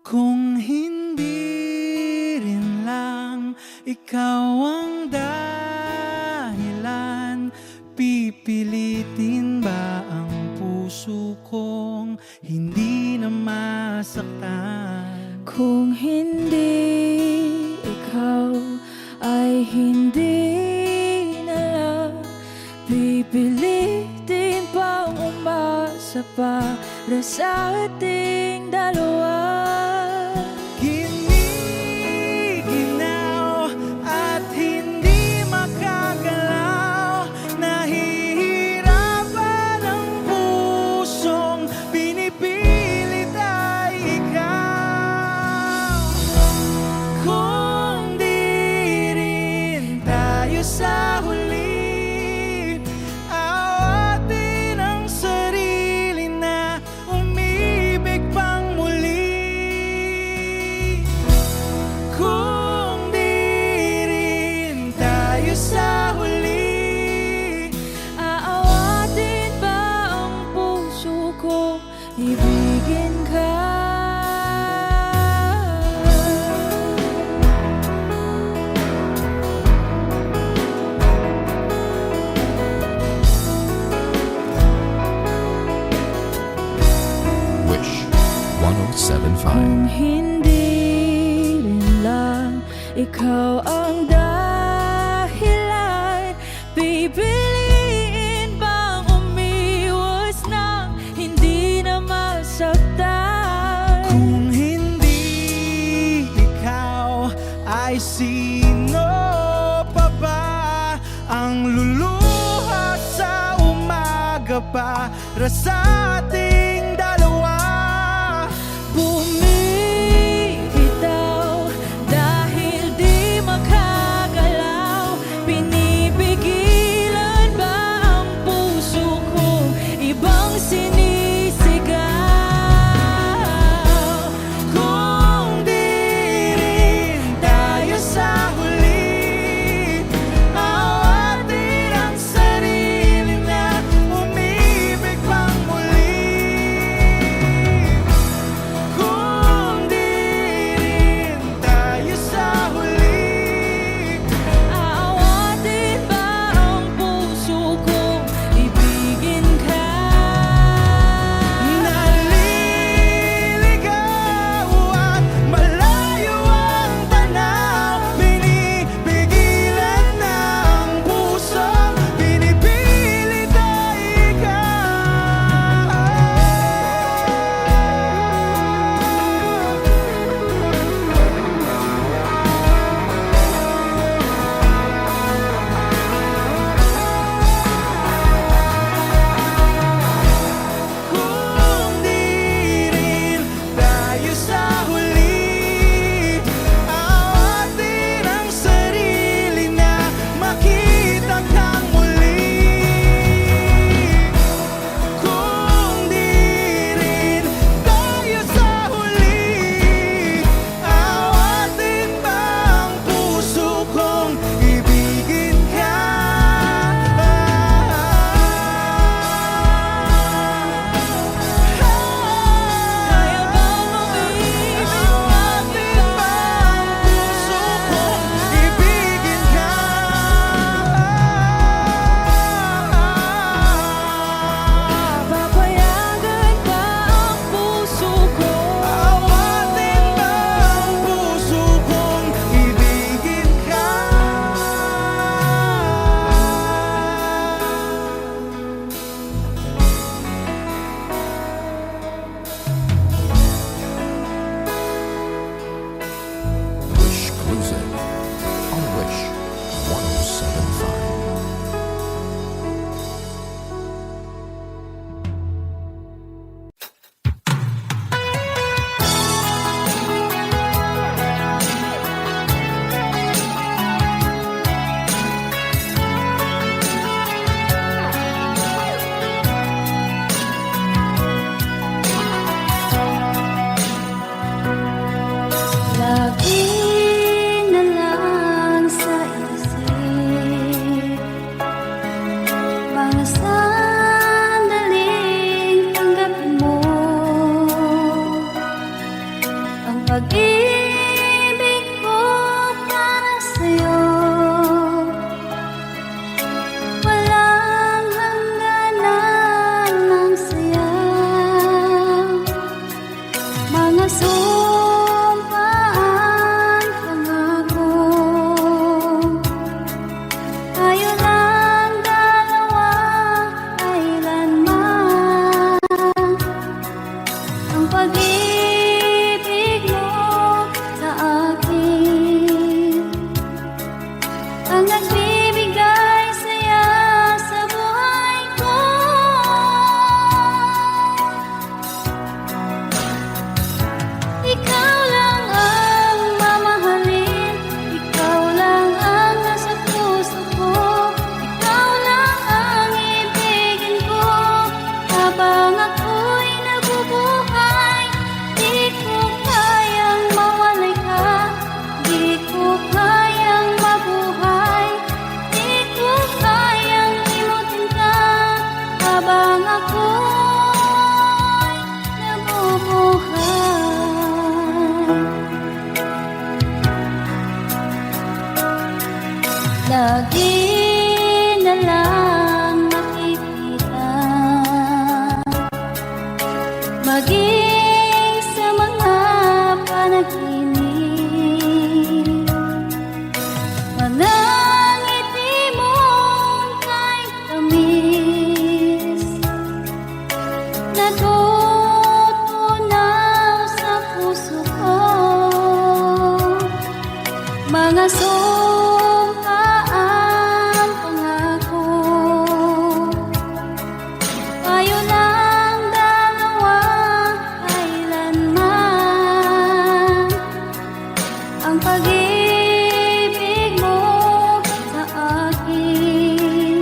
Kung hindi rin lang ikaw ang dahilan, pipilitin ba ang puso kong hindi na masaktan? Kung hindi ikaw ay hindi na lang, pipilitin bang umasa para sa ating dalawa? Giniginaw at hindi makagalaw, nahihirapan ang pusong pinipilit ay ikaw. Kung di rin tayo sa huli, awatin ang sarili na umibig pang muli. Kung di rin tayo sa huli, Aawatin ba ang puso ko, ibigin ka? Wish 1075. Kung hindi rin lang ikaw ang dahilan, pipiliin bang umiwas ng hindi na masaktan? kung hindi ikaw, ay sino pa ba ang luluha sa umaga para sa ating dalawa? Bumibitaw dahil di makagalaw, pinipigilan ba ang puso ko, ibang sinisigaw? Kung di rin tayo sa huli, awatin ang sarili na umibig pang muli. Kung di rin tayo sa huli, Aawatin ba ang puso ko, ibigin ka? di na lang makikita, maging sa mga panaginip. Mga ngiti mong kay tamis, natutunaw sa puso ko. Mga sumpaang pangako, tayo lang dalawa kailanman. Ang pag-ibig mo sa akin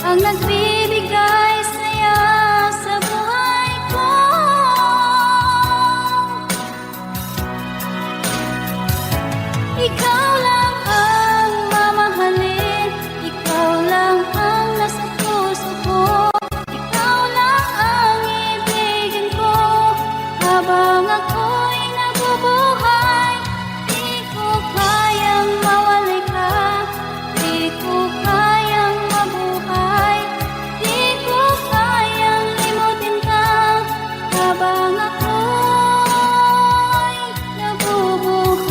ang nagbibigay saya sa buhay ko. Ikaw lang ang mamahalin, ikaw lang ang nasa puso ko. Ikaw lang ang ibigin ko habang ako'y nabubuhay. Di ko kayang mawalay ka, di ko kayang mabuhay, di ko kayang limutin ka habang ako'y nabubuhay.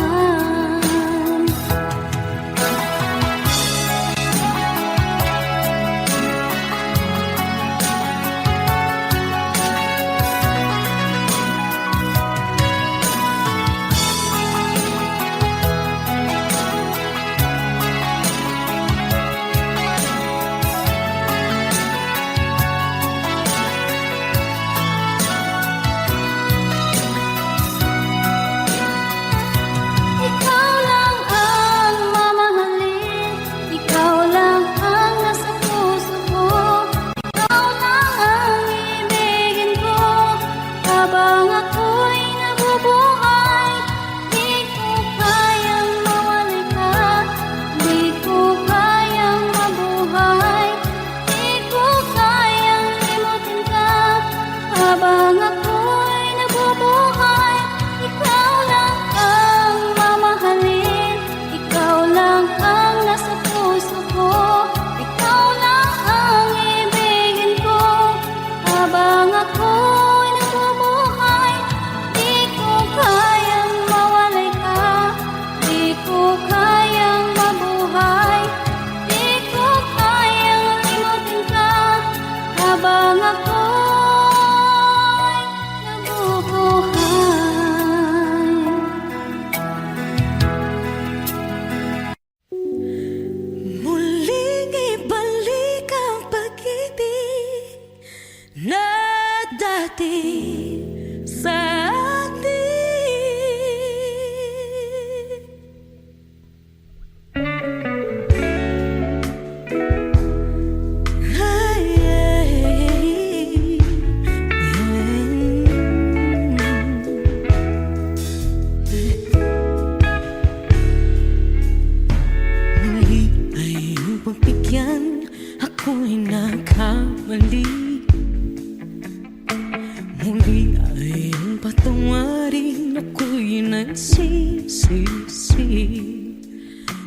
Ikaw lang ang mamahalin, ikaw lang ang nasa puso ko. Ikaw lang ang ibigin ko habang ako'y nabubuhay. Di ko kayang mawalay ka, di ko kayang mabuhay, di ko kayang limutin ka habang ako'y nabubuhay. Ikaw lang ang mamahalin, ikaw lang ang nasa puso ko. Ikaw lang ang ibigin ko habang ako'y nabubuhay. Di ko kayang mawalay ka, di ko kayang mabuhay, di ko kayang limutin ka habang ako'y nabubuhay. Muling ibalik ang pag-ibig na dati sa atin. Ay, muli ay iyong pagbigyan, ako'y nagkamali. Muli ay iyong patawarin, ako'y nagsisisi.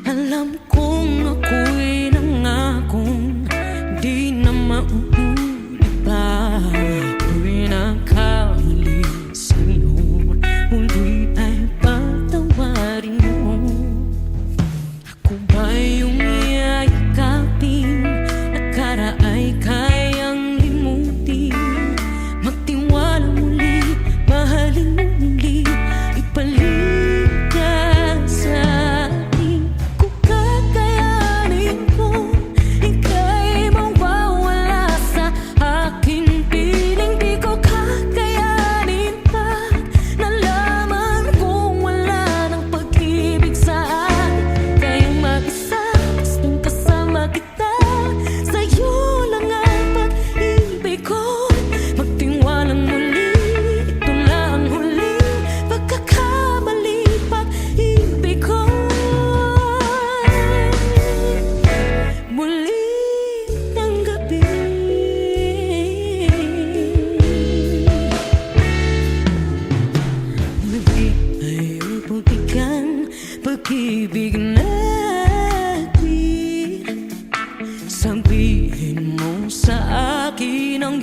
Alam kong ako'y nangakong di na mauulit pa. Ako'y nagkamali sa'yo, muli ay patawarin mo. Ako ba yung yayakapin, nakaraay kayang limutin? Magtiwala muli, mahalin mo muli, ibalik ka sa akin. Kung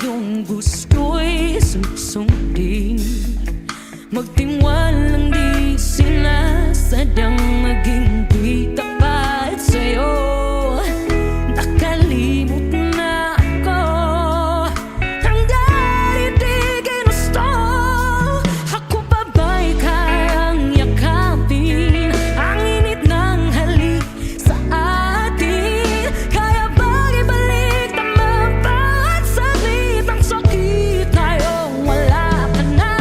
iyong gusto'y susundin. Magtiwalang di sinasadyang maging di tapat sa'yo. Nakalimot na ako ang dati di ginusto. Ako pa ba'y kayang yakapin ang init ng halik sa atin? Kaya ba'y ibalik tama bawat saglit ang sakit ngayong wala ka na?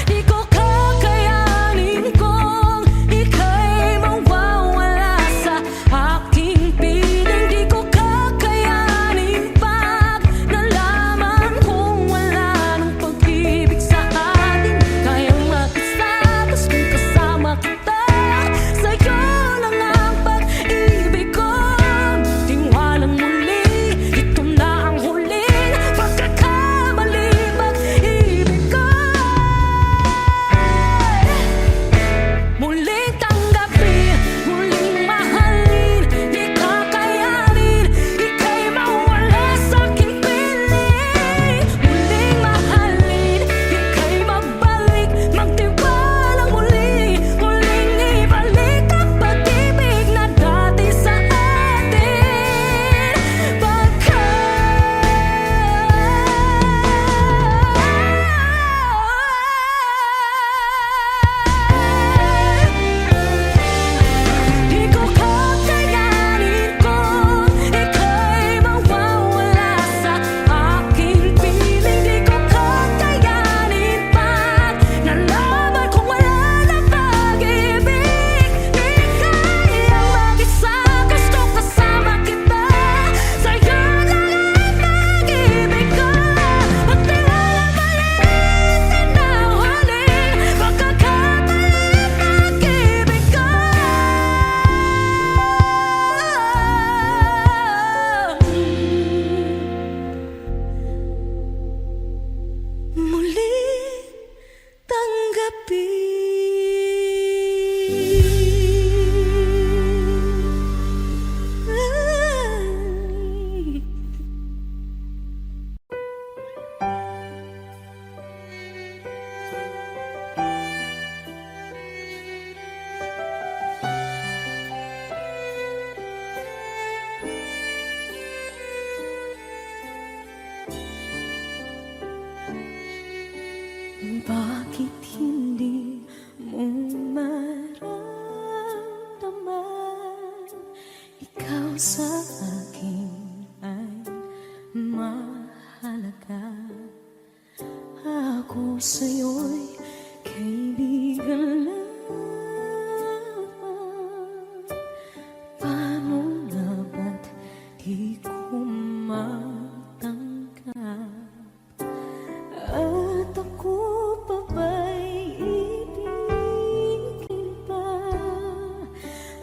Di ko kakayanin kung ika'y mawawala sa aking piling. Di ko kakayanin pag nalaman kong wala nang pag-ibig sa atin. Kayang makisatas kung kasama kita, sa'yo lang ang pag-ibig ko. Tiwalang muli, ito na ang huling pagkakamali, pag-ibig ko. Muling tanggapin, muling mahalin, di kakayanin ika'y mawala sa aking piling. Muling mahalin, ika'y magbalik, magtiwalang muli, muling ibalik ang pag-ibig na dati sa atin. Di ko kakayanin kung ika'y mawawala sa aking piling. Di ko kakayanin pag nalaman kong wala na pag-ibig. Di kayang mag-isa, gusto kasama kita, sa'yo lang ang pag-ibig ko. Magtiwalang maliit na huling pagkakamali, pag-ibig ko. Muling tanggapin. Bakit hindi mo maramdaman ikaw sa akin ay mahalaga? Ako sa'yo'y kaibigan lamang. Paano nga ba't di ko matanggap? At ako pa ba'y ibigin pa?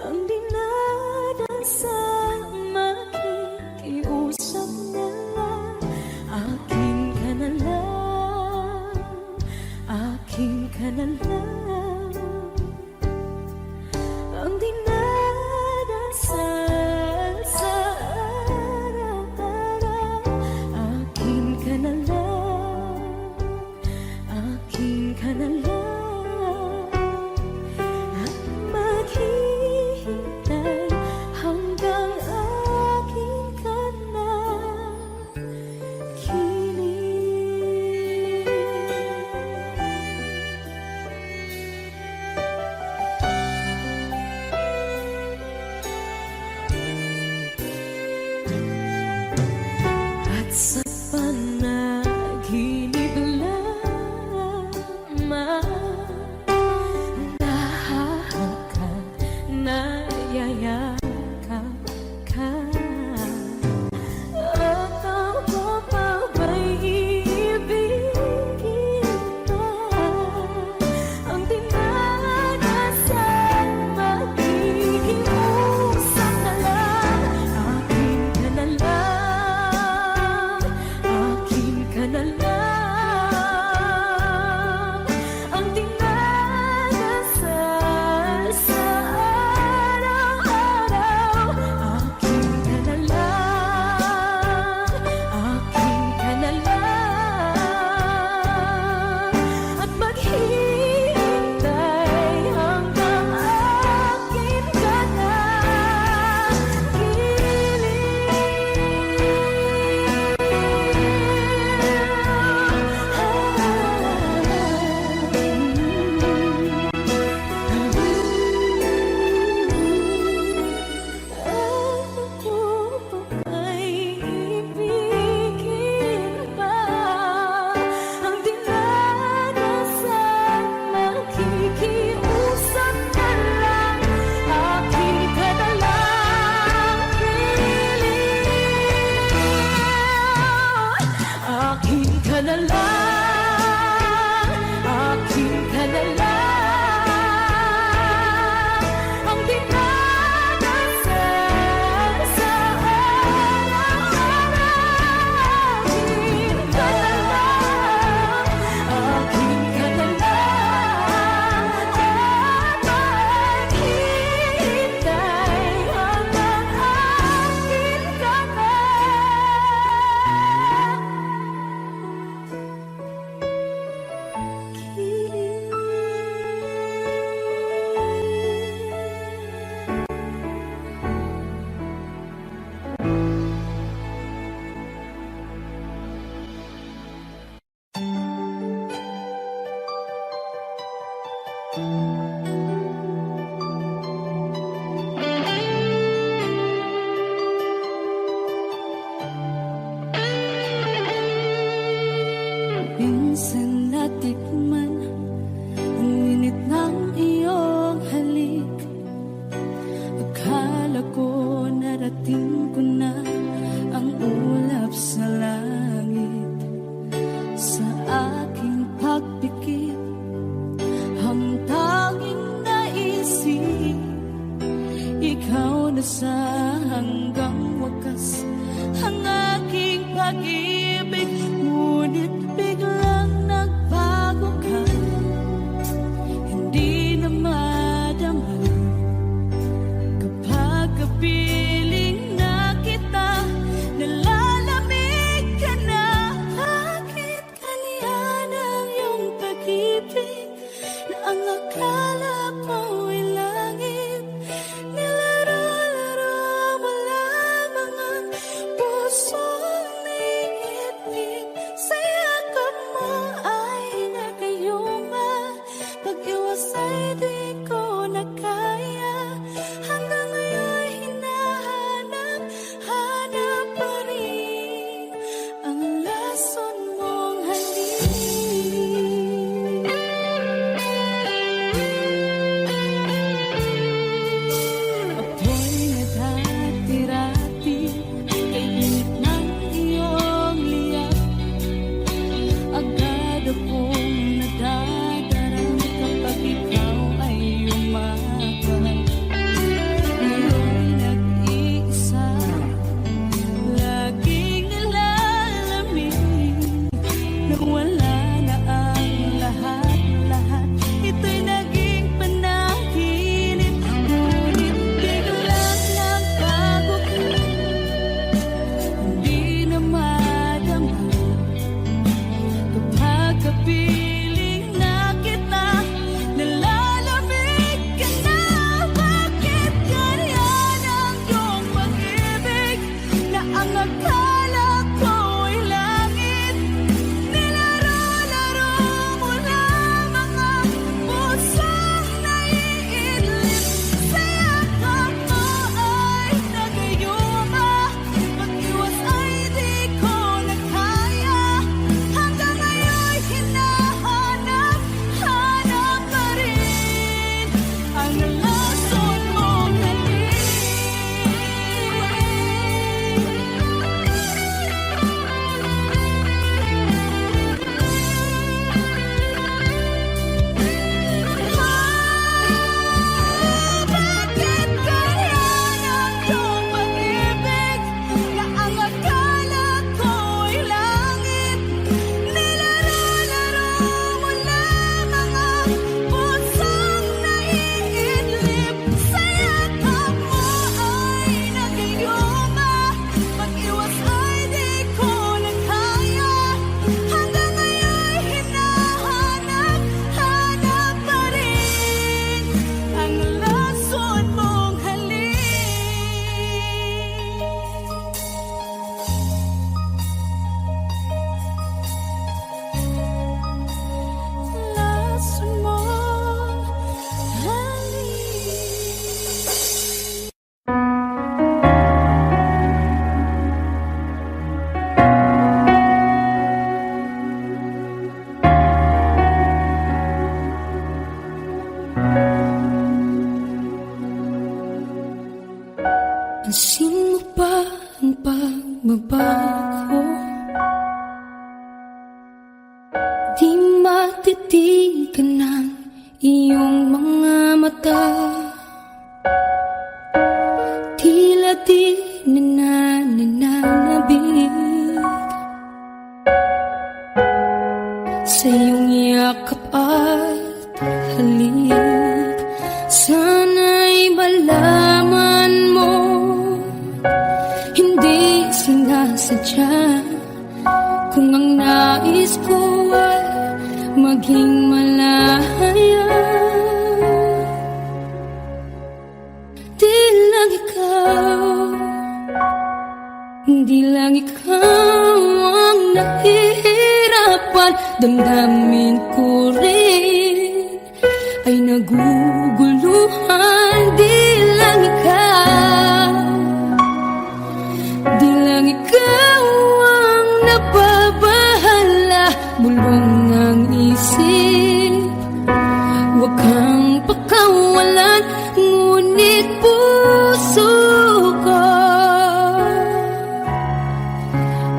Ang dinadasal, makikiusap na lang. Akin ka na lang, akin ka na lang. Ang dinadasal sa araw-araw. Akin ka na lang, akin ka na lang. At maghihintay hanggang akin ka na kilig. At sa panaginip lamang nahahagkan, nayayakap ka. At ako pa ba'y iibigin pa? Ang dinadasal, makikiusap na lang. Akin ka na lang, akin ka na lang. Ang dinadasal sa araw-araw. Akin ka na lang, akin ka na lang. na lang, akin ka na lang, ang dinadasal sa araw-araw. Akin ka na lang, akin ka na lang, at maghihintay hanggang akin ka na. Minsan natikman ang init ng iyong halik. Akala ko narating ko na ang ulap sa langit. Sa aking pagpikit, ang tanging naisip, ikaw na sa hanggang wakas ang aking pag-ibig. Ngunit biglang nagbago ka, hindi na madama kapag kapiling na kita, nalalamig ka na. Bakit kaniyan ang iyong pag-ibig na ang akala ko'y langit? Nilaro-laro mo lamang ang pusong naiitlip. Sa yakap mo ay nagayuma, pag-iwas ay di ko na kaya. Hanggang ngayon hinahanap, hanap pa rin ang lason mong halik. Ako'y nadati-rati kay init ng iyong liyap. Agad akong nadadarang kapag ikaw ay umakyat. Ngayon nag-iisa, laging nilalamig. Nang wala na ang lahat-lahat, ito'y naging panaginip. Ngunit biglang nagbago ka, hindi na madama kapag kapiling na kita, nalalamig ka na. Bakit ganyan ang iyong pag-ibig na ang akala ko'y langit? Nilaro-laro mo lamang ang pusong naiidlip. Sa yakap mo ay nagayuma, pag-iwas ay di ko na kaya. Hanggang ngayon hinahanap, hanap pa rin ang lason mong halik. Bakit ganyan ang iyong pag-ibig na ang akala ko'y langit? Nilaro-laro mo lamang ang pusong naiidlip. Sa yakap mo ay nagayuma, pag-iwas ay di ko na kaya. Hanggang ngayon hinahanap, hanap pa rin ang lason mong halik. Lason mong halik. Pansin mo ba ang pagbabago? titig ng iyong mga mata, tila di nananabig sa iyong yakap at halik. Sana'y malaman mo, hindi sinasadya, kung ang nais ko ay maging malaya. Di lang ikaw, di lang ikaw ang nahihirapan. Damdamin ko rin ay naguguluhan. Di lang ikaw, di lang ikaw ang nababahala. Bulong ang isip, huwag kang pakawalan, ngunit puso ko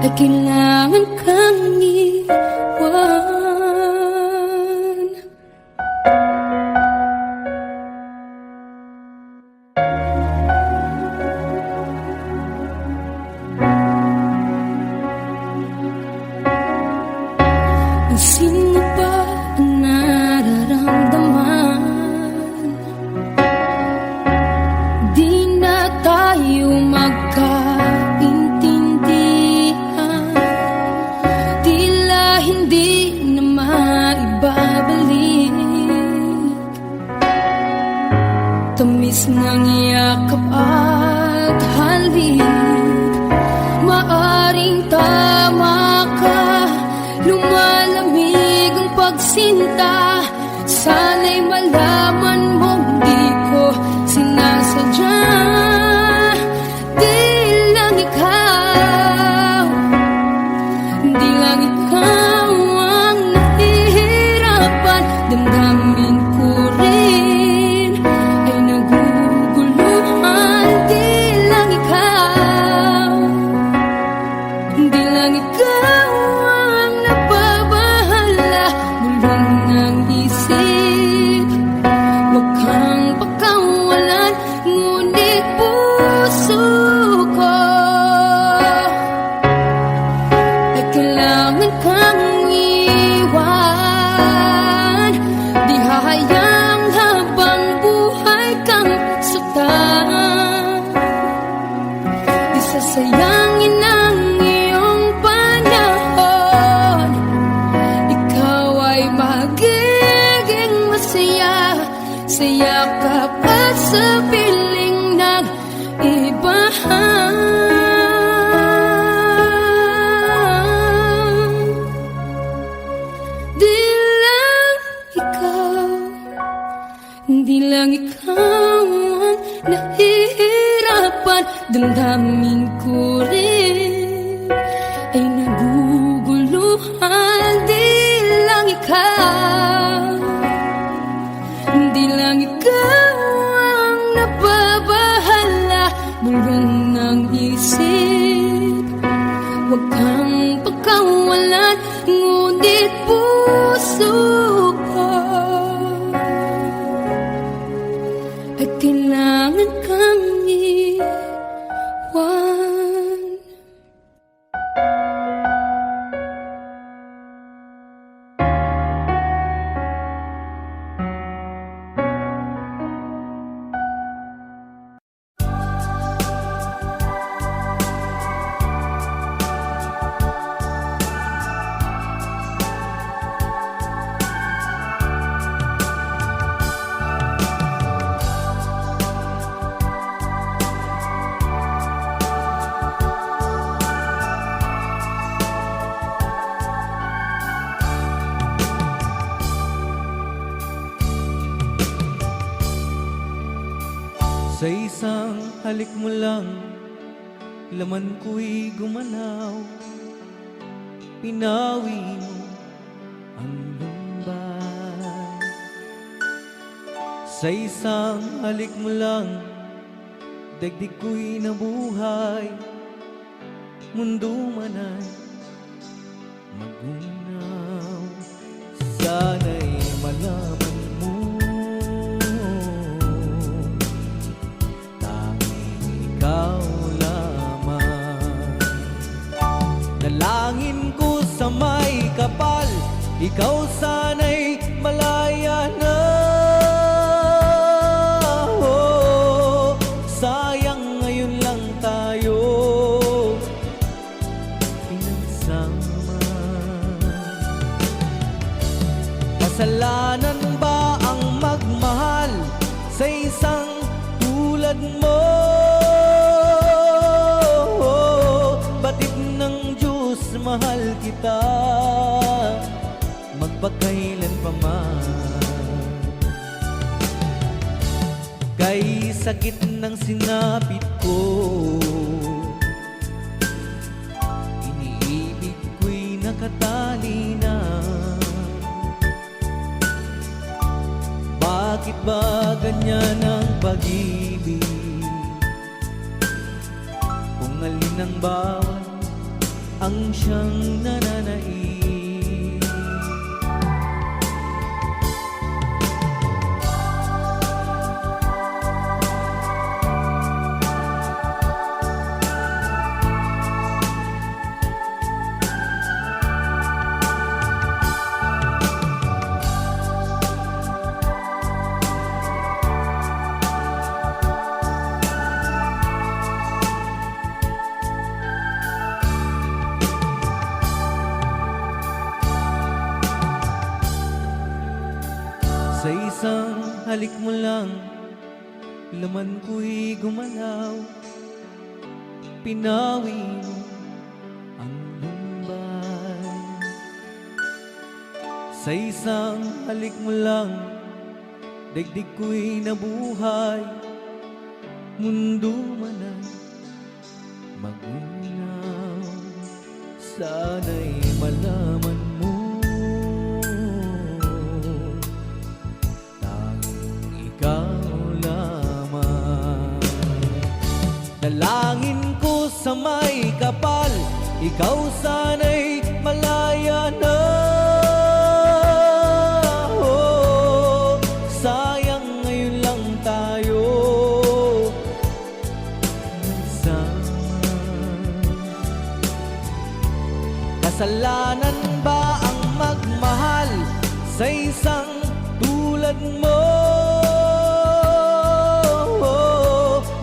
ay kailangan kang iwan. Sino ba ang nararamdaman? Di na tayo magkaintindihan, tila hindi na maibabalik. Tamis ng yakap at halik, maaring tama ka. Lumalamig ang pagsinta, sana'y malaman mong di ko sinasadya. Di lang ikaw, di lang ikaw ang nahihirapan. Damdamin ko rin ay naguguluhan. Di lang ikaw, di lang ikaw ang nababahala. Bulong ng isip, huwag kang pakawalan, ngunit puso ko ay kailangan kang iwan. Di hahayang habang buhay kang saktan, di sasayangin ang iyong panahon. Ikaw ay magiging masaya sa yakap at sa piling ng iba. Di lang ikaw, di lang ikaw ang nahihirapan. Damdamin ko rin ay naguguluhan. Di lang ikaw, di lang ikaw ang nababahala. Bulong ng isip, huwag kang pakawalan, ngunit puso ko ay kailangan kang iwan. Sa isang halik mo lang, laman ko'y gumanaw. Pinawi mo ang lumbay. Sa isang halik mo lang, dagdig ko'y nabuhay. Mundo man ay magunaw. Sa sana'y malaman mo, tanging ikaw lamang. Dalangin ko sa may kapal, ikaw sana'y malaya na. Oh, sayang ngayon lang tayo pinagsama. Kasalanan ba ang magmahal sa isang tulad mo? Batid ng Diyos, mahal kita magpakailan pa man. Kay sakit ng sinapit ko, iniibig ko'y nakatali na. Bakit ba ganyan ang pag-ibig? Kung alin ang bawat ang siyang nananaig. Sa isang halik mo lang, laman ko'y gumalaw. Pinawi mo ang lumbay. Sa isang halik mo lang, daigdig ko'y nabuhay. Mundo man ay magunaw, sana'y malaman mo, ikaw lamang. Dalangin ko sa may kapal, ikaw sana'y malaya na. Oh, sayang ngayon lang tayo nagsama. Kasalanan ba ang magmahal sa isang tulad mo?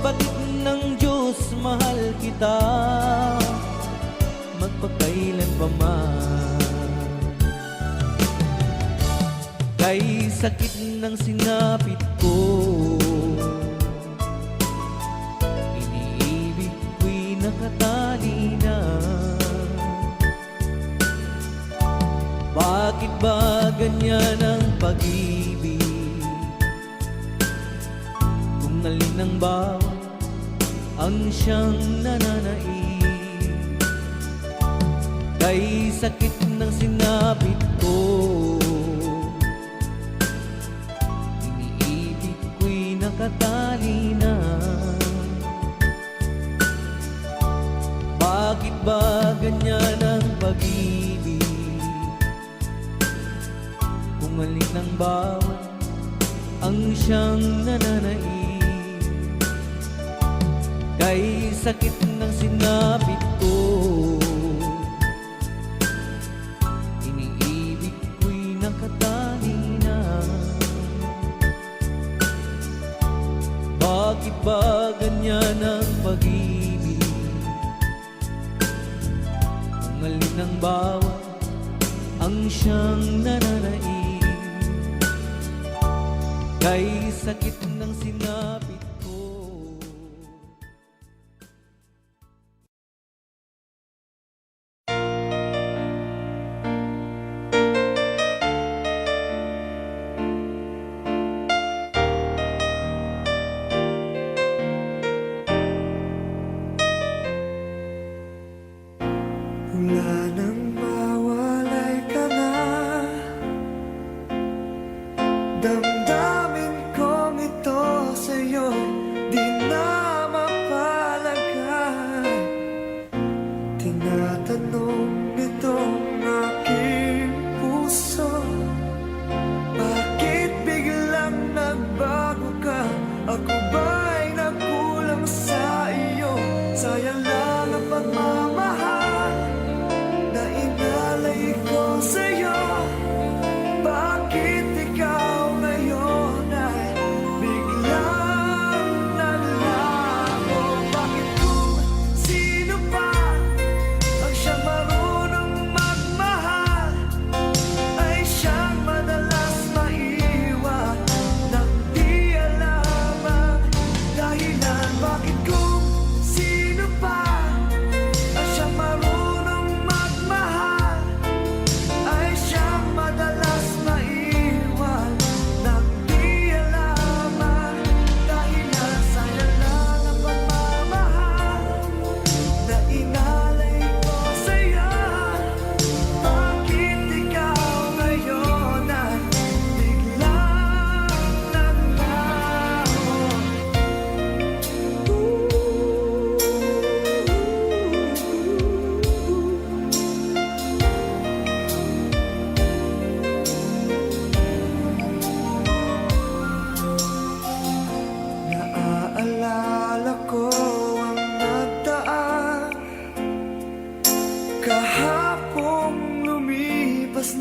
Batid ng Diyos, mahal kita magpakailan pa man. Kay sakit ng sinapit ko, iniibig ko'y nakatali na. Bakit ba ganyan ang pag-ibig? Kung alin ang bawat ang siyang nananaig. Kay sakit ng sinapit ko, iniibig ko'y nakatali na. Bakit ba ganyan ang pag-ibig? Kung alin ang bawat ang siyang nananaig. Kay sakit ng sinapit ko, iniibig ko'y nakatali na. Bakit ba ganyan ang pag-ibig? Kung alin ang bawat ang siyang nananaig. Kay sakit ng sinapit ko. Wala nang mawalay ka na, damdamin kong ito sa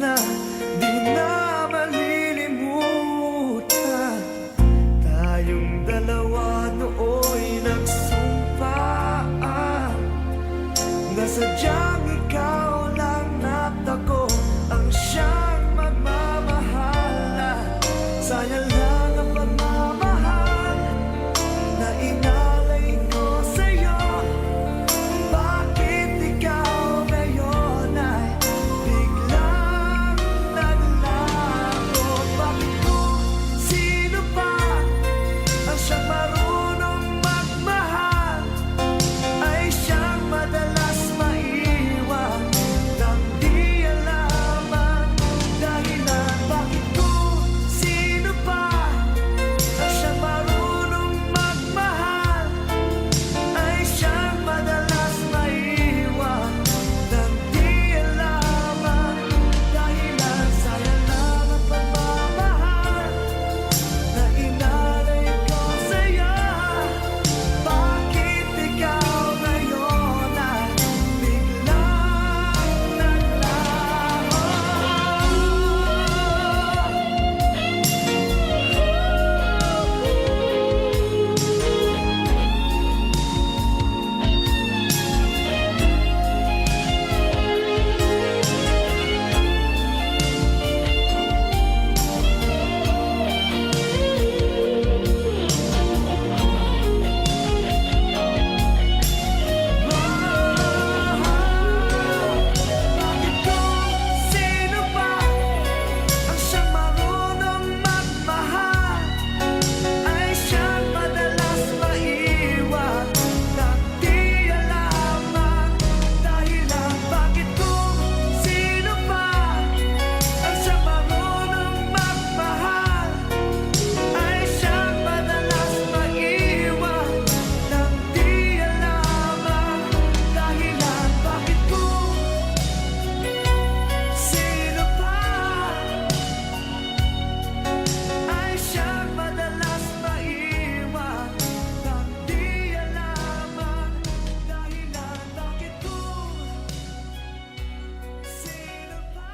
na di na malilimutan. Tayong dalawa nooy nagsumpaan na sadyang ikaw lang at ako ang siyang magmamahalan. Sayang lang ang pagmamahal na inalay ko sa'yo. Bakit ikaw ngayon ay biglang naglaho? Bakit kung sino pa ang siyang marunong magmahal ay siyang madalas maiwan nang di alam ang dahilan? Bakit kung sino pa ang siyang marunong magmahal ay siyang madalas maiwan nang di alam ang dahilan? Sayang lang ang pagmamahal na inalay ko sa'yo. Bakit ikaw ngayon ay biglang naglaho? Bakit kung sino pa ang siyang marunong magmahal ay siyang madalas maiwan nang di alam ang dahilan? Bakit kung sino pa ang siyang marunong magmahal ay siyang madalas maiwan nang di alam ang dahilan? Bakit kung sino pa ay siyang madalas maiwan nang di alam ang dahilan? Bakit kung sino pa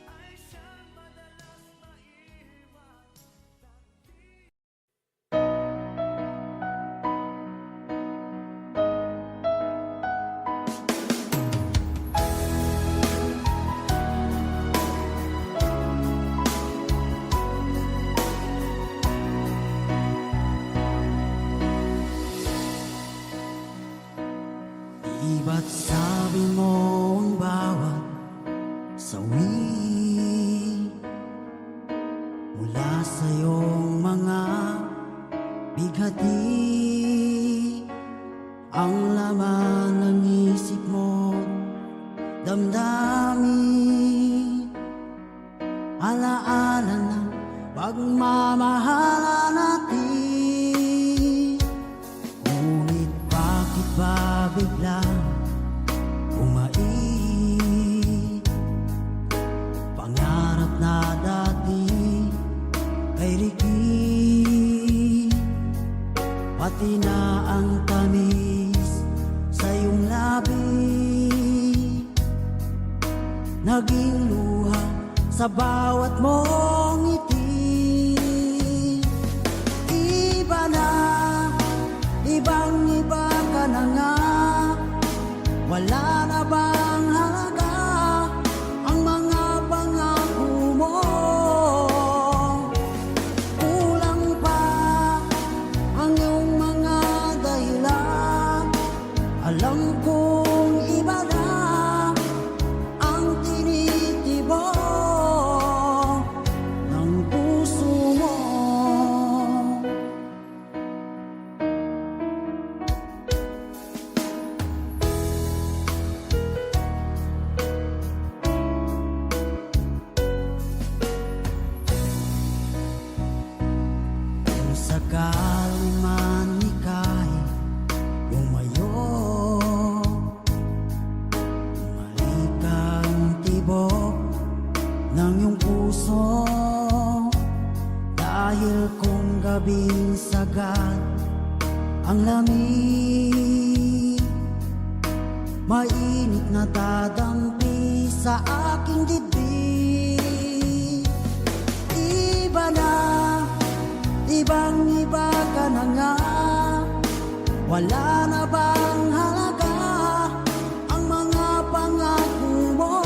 ay siyang madalas maiwan? Di ba't sabi mo ang bawat sawi mula sa iyong mga bighati ang laman ng isip mo, damdamin, alaala ng pagmamahala natin. Ngunit bakit ba biglang umait? Pangarap na dati ay rikit, pati na ang tamis sa iyong labi naging luha sa bawat mong ngiti. Iba na, ibang-iba ka na nga. Wala na bang halaga ang mga pangako mo? Kulang pa ang iyong mga dahilan. Alam kong iba na ang tinitibok ng puso mo. Kung sakali man ika'y lumayo, bumalik ang tibok ng iyong puso. Dahil kung gabing sagad ang lamig, mainit na dadampi sa aking dibdib. Iba na, ibang-iba ka na nga. Wala na bang halaga ang mga pangako mo?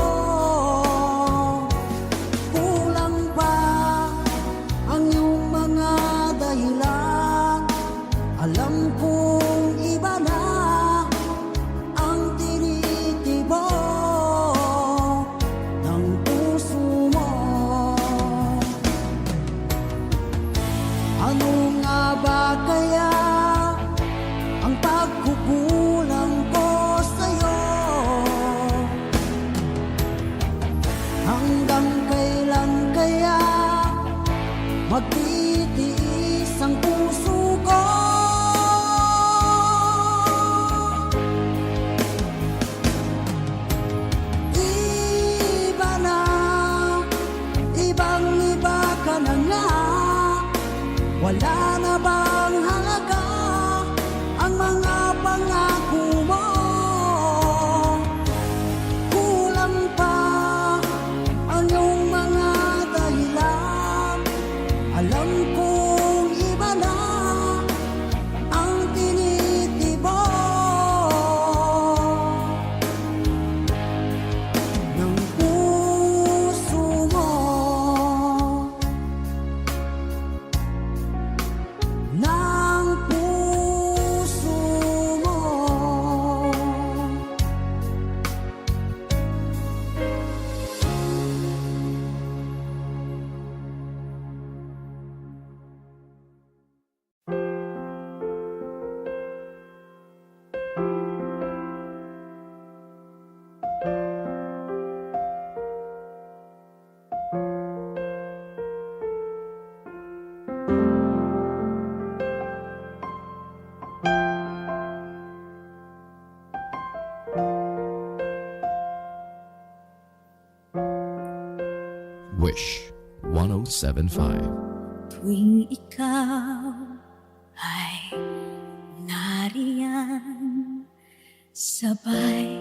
Kulang pa ang iyong mga dahilan. Alam kong iba na ang tinitibo ng puso mo. Ano nga ba kaya ang pagkukulang ko sa'yo? Hanggang kailan kaya magtitiis ang puso ko? Iba na, ibang-iba ka na nga. Wala na bang halaga ang mga pangako mo? Kulang pa ang iyong mga dahilan. Alam kong iba na ang tinitibo ng puso mo. Ng puso mo. Wish 1075. Tuwing ikaw ay nariyan, sabay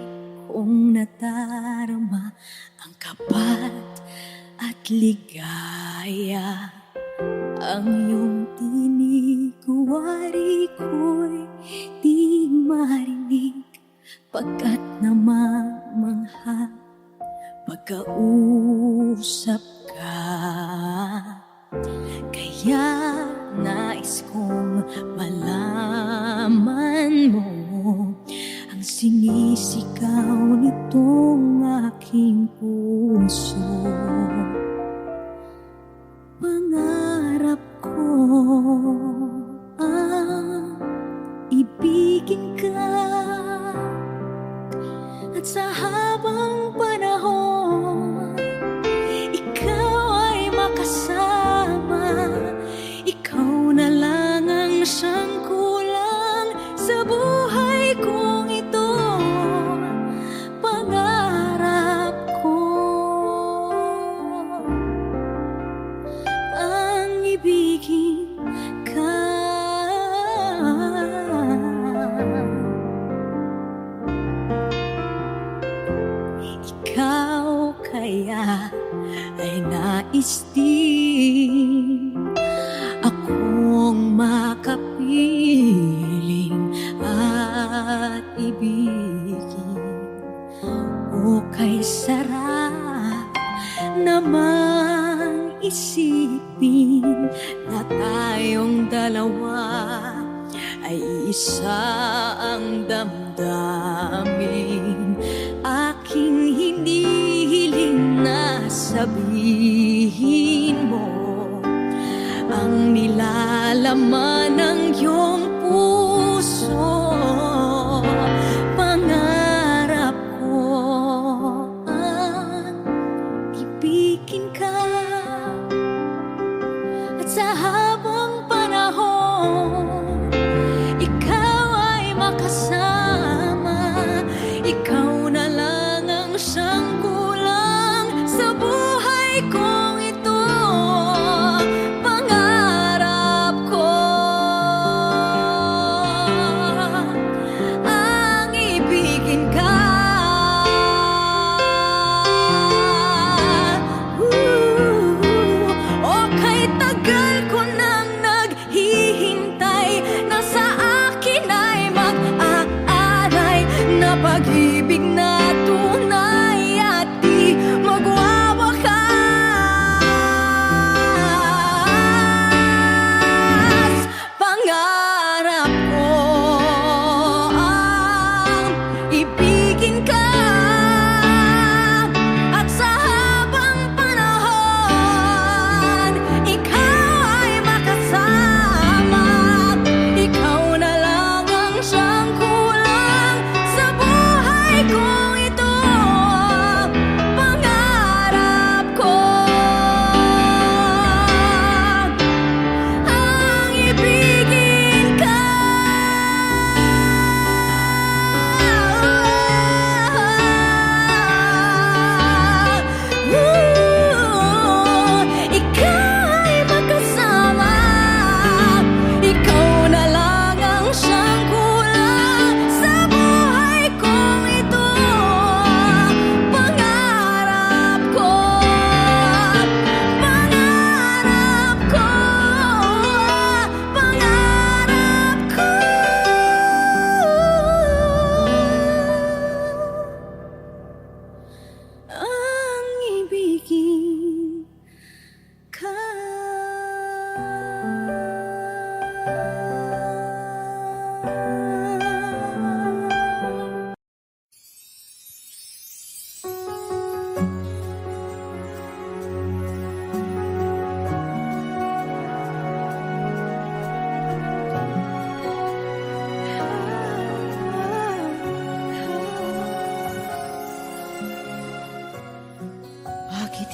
kong nadarama ang kapat at ligaya. Ang iyong tinig, wari ko'y di marinig, pagkat namamangha pagkausap ka. Kaya nais kong malaman mo ang sinisigaw nitong aking puso. Pangarap ko ang ibigin ka, at sa habang panahon ikaw ay makasama. Ikaw na lang ang siyang kulang sa buhay kong ito. Pangarap ko ang ibigin ka. Ikaw kaya ay nais din akong makapiling at ibigin. O kay sarap naman isipin na tayong dalawa ay isa ang damdamin. Aking hinihiling na sabihin mo ang nilalaman ng iyong puso. Pangarap ko ang ibigin ka, at sa habang panahon ikaw ay makasama. Ikaw na lang ang siyang kulang sa buhay kong ito. Pangarap ko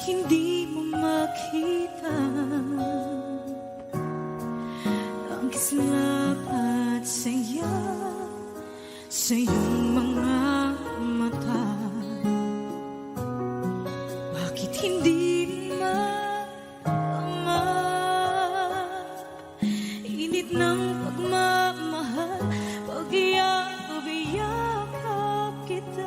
hindi mo makita ang kislap at saya sa iyong mga mata. Bakit hindi maama init ng pagmamahal pag iyakap kita?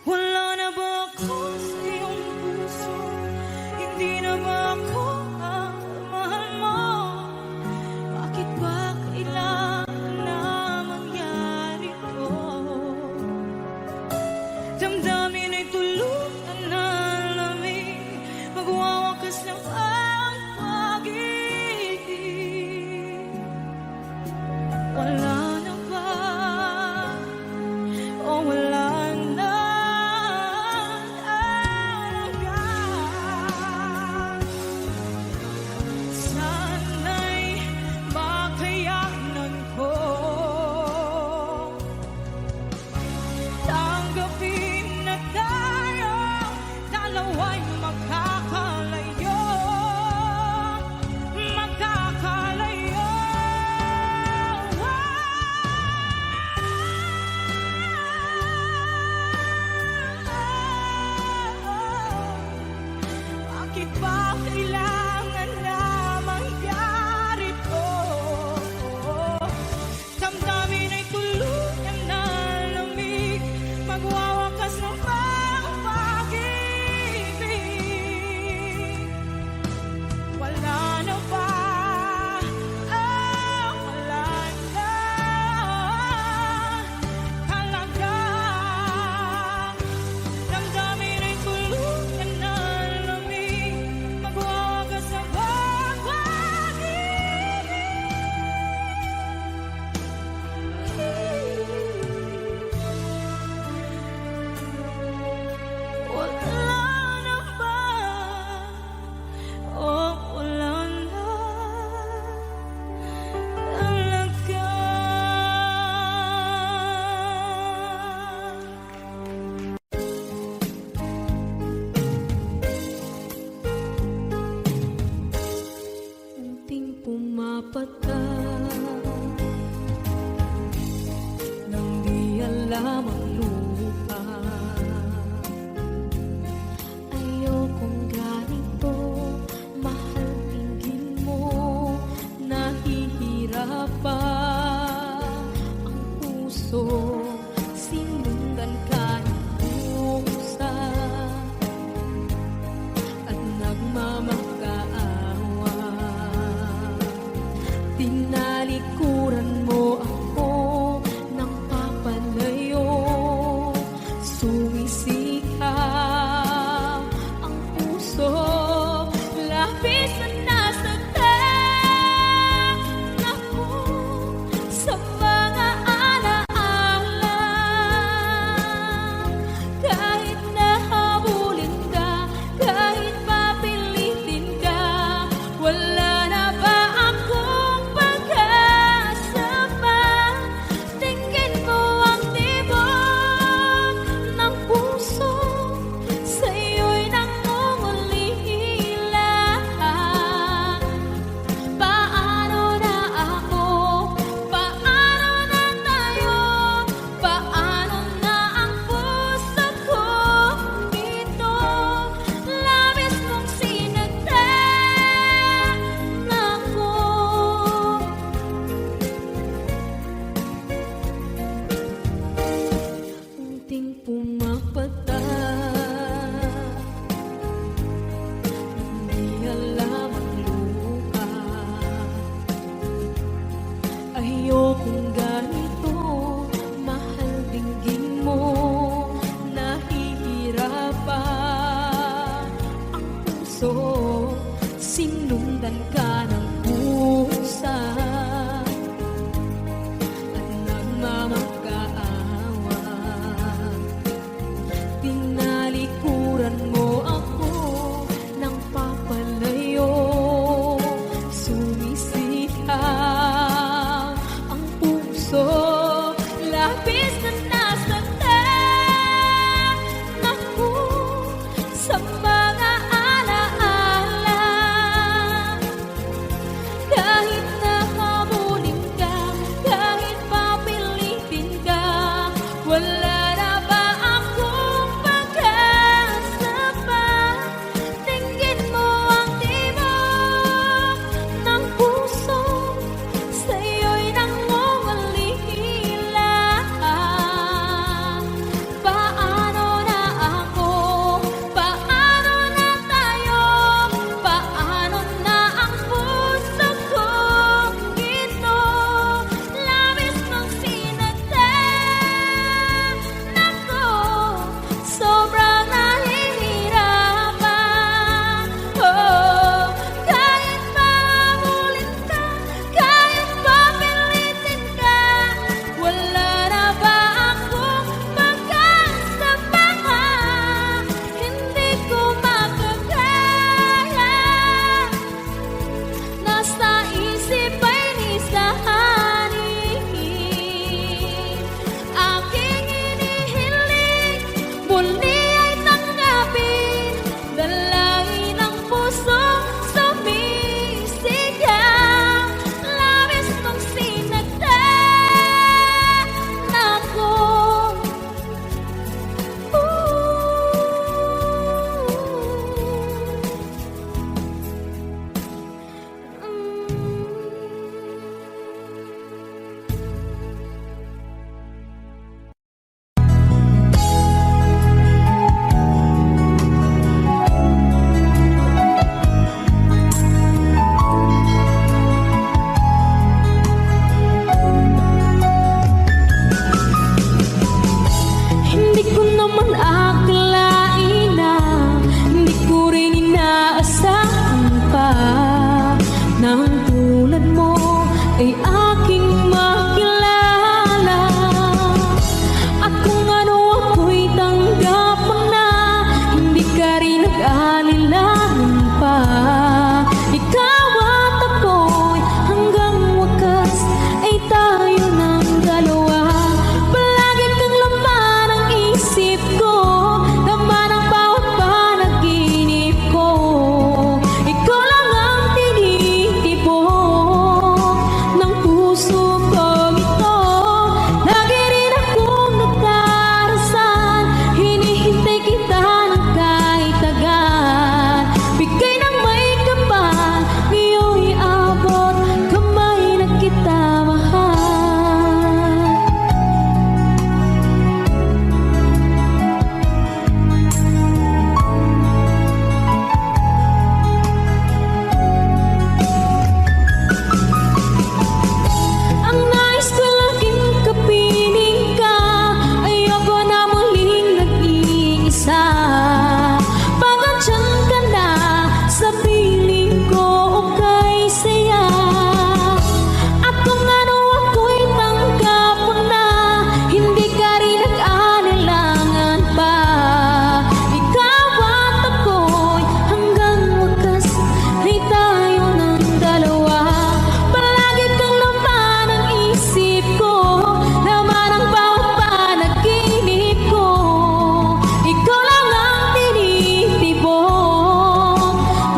Wala na ba ako sa iyong puso? Hindi na ba ako ang mahal mo? Bakit ba kailangan na mangyari to? Damdamin ay tuluyan na lamig, magwawakas ng ang pag-ibig. Wala na ba? O wala na talaga? Sana'y makayanan ko tanggapin na tayo dalawa'y magkakalayo. Bakit ba kailangan na mangyari to? Damdamin ay tuluyan na lamig, magwawakas ng pag-ibig. Wala na ba? Wala na talaga. Damdamin ay tuluyan na lamig, magwawakas ng pag-ibig. Wala na ba? O wala na talaga? Unting pumapata nang di alam ang lupa. Ayokong ganito, mahal, tingin mo nahihirapan ang puso. Sinundan ka ng pusa at nagmamakaawa. Tinalikuran mo ako ng papalayo. akalain na hindi ko rin inaasahan pa nang tulad mo ay aking makilala. At kung ano ako'y tanggap mo na, hindi ka rin nag-alilangan pa. Ikaw at ako'y hanggang wakas ay tayo ng dalawa. Palagi kang laman ang isip ko, laman ang bawat panaginip ko. Ikaw lang ang tinitibok ng puso kong ito. Lagi rin akong nagdarasal, hinihintay kita ng kahit agad. Bigay ng may kapal, ngayon'y abot kamay na kita mahal. Ang nais ko laging kapiling ka, ayoko na muling nag-iisa. Pag andyan ka na sa piling ko, okay saya. At kung ano ako'y tanggap mo na, hindi ka rin nag-anilangan pa. Ikaw at ako'y hanggang wakas ay tayo ng dalawa. Palagi kang laman ang isip ko, laman ang bawat panaginip ko. Ikaw lang ang tinitibok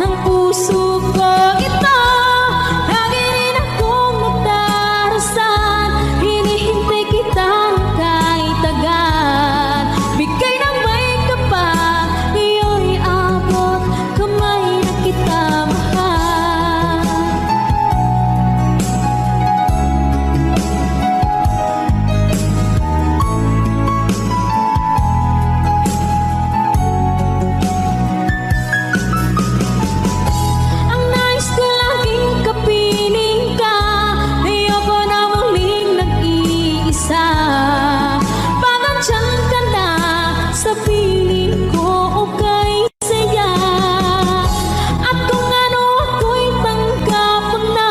ng puso ko ito. Lagi rin akong nagdarasal, hinihintay kita ng kahit agad. Bigay ng may kapal, ngayon'y abot kamay na kita mahal. Ang nais ko laging kapiling ka, ayoko na muling nag-iisa. Pag andyan ka na sa piling ko, okay saya. At kung ano ako'y tanggap mo na,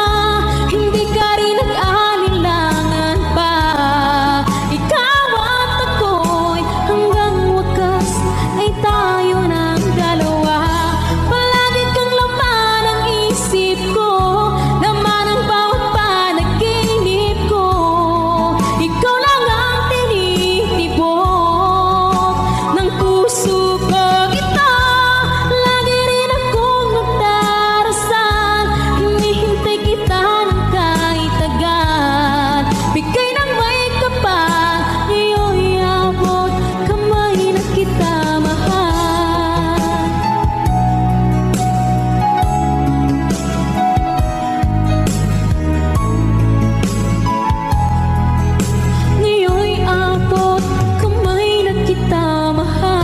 hindi ka rin nag-alilangan pa. Ikaw at ako'y hanggang wakas ay tayo ng dalawa. Palagi kang laman ang isip ko, laman ang bawat panaginip ko. Ikaw lang ang tinitibok ng puso ko ito. Lagi rin akong nagdarasal, hinihintay kita ng kahit agad. Bigay ng may kapal, ngayon'y abot kamay na kita mahal. Ngayon'y abot kamay na kita mahal.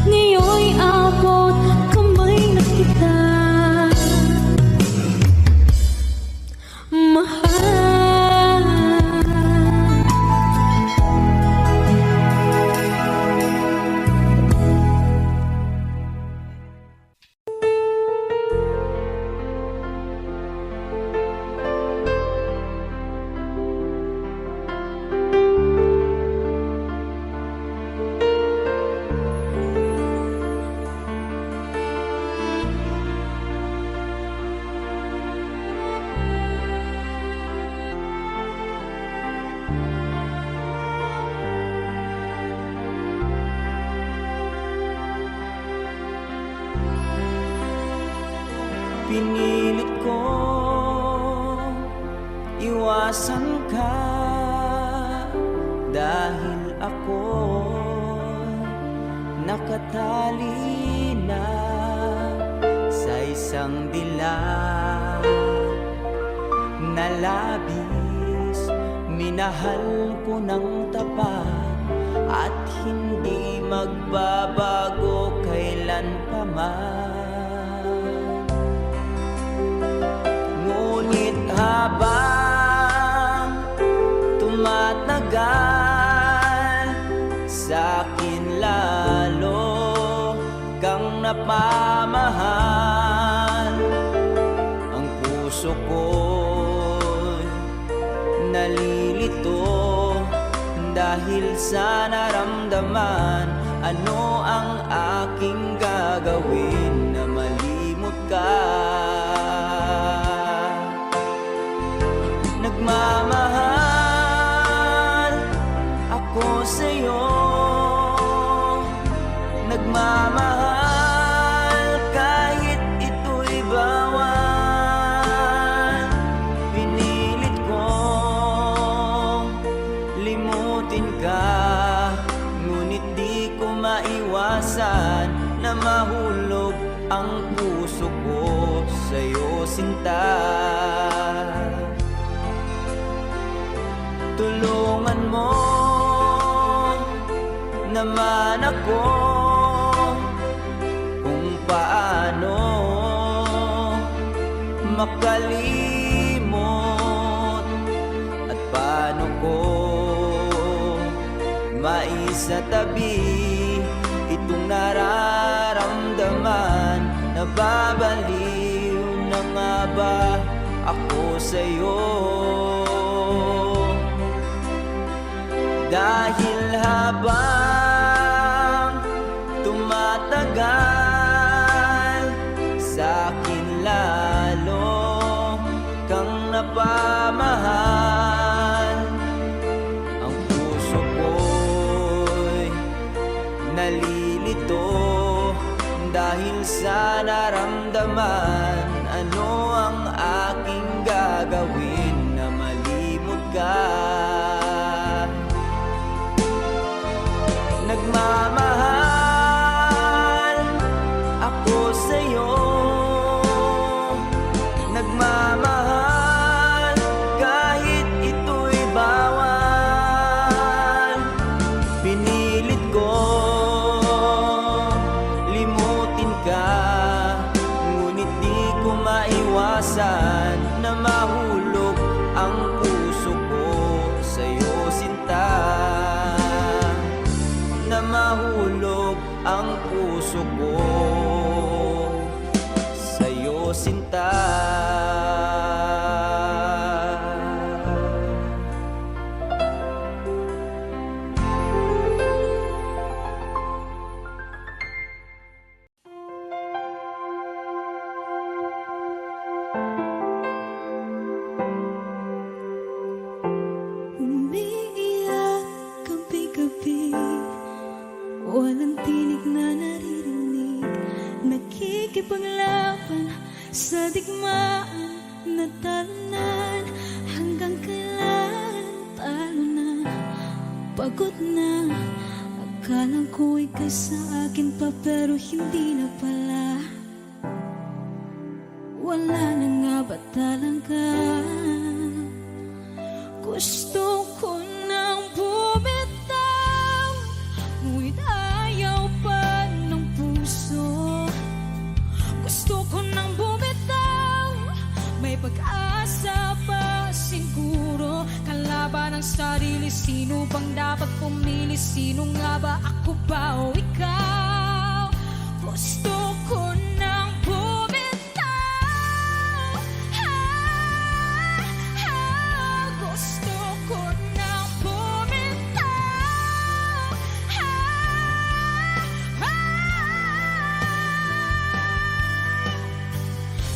Ngayon'y abot kamay na kita mahal. Pinilit ko iwasan ka dahil ako nakatali na sa isang dilag na labis. Minahal ko ng tapat at hindi magbabago kailanpaman. Habang tumatagal, napamahal. Ang puso ko'y nalilito dahil sa naramdaman. Ano ang aking gagawin na malimot ka? Nagmamahal ako sa'yo, nagmamahal kahit ito'y bawal. Pinilit kong limutin ka, ngunit di ko maiwasan na mahulog ang puso ko sa'yo, sinta. Tulungan mo naman ako kung paano makalimot at paano ko maisatabi itong nararamdaman. Nababaliw na nga ba ako sa'yo? Dahil habang tumatagal, sa'kin lalo kang napamahal. Ang puso ko'y nalilito dahil sa naramdaman. Ano ang aking gagawin na malimot ka? Nagmamahal ako sa'yo, nagmamahal kahit ito'y bawal. Pinilit ko limutin ka, ngunit di ko maiwasan na mahulog ang puso ko sa'yo, sinta. Na mahulog ang puso ko sa'yo, sinta. Umiiyak gabi-gabi, walang tinig na naririnig. Nakikipaglaban sa digmaan na talunan. Hanggang kailan talo na, pagod na. Akala ko ika'y sa akin pa, pero hindi na pala. Wala na nga ba talaga? Gusto ko nang bumitaw, ngunit ayaw pa ng puso. Gusto ko nang bumitaw, may pag-asa pa siguro. Kalaban ng sarili, sino bang dapat pumili? Sino nga ba, ako ba o ikaw? Gusto ko nang bumitaw, gusto ko nang bumitaw,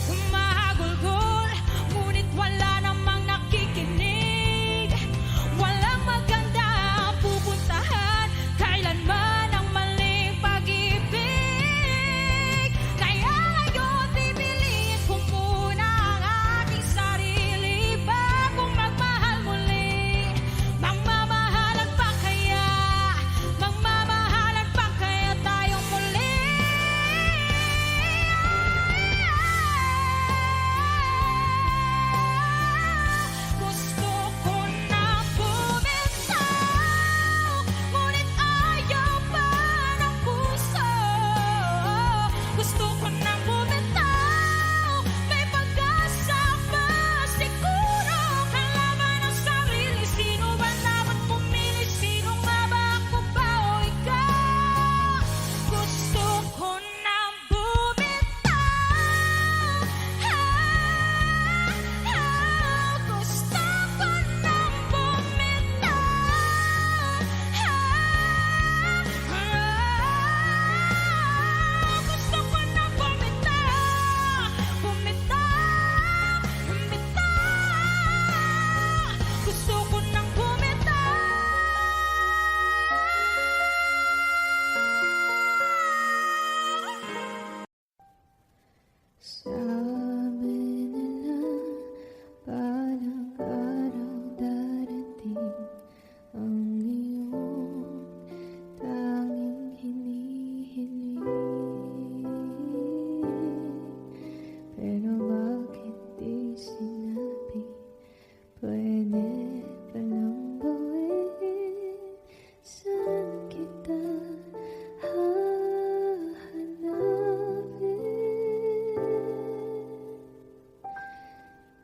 humahagulgol, ngunit wala namang nakikinig. Walang maganda ang pupuntahan, kailanman ang maling pag-ibig. ang iyong tanging hinihiling. Pero bakit di sinabi? Pwede palang gawin. Saan kita hahanapin?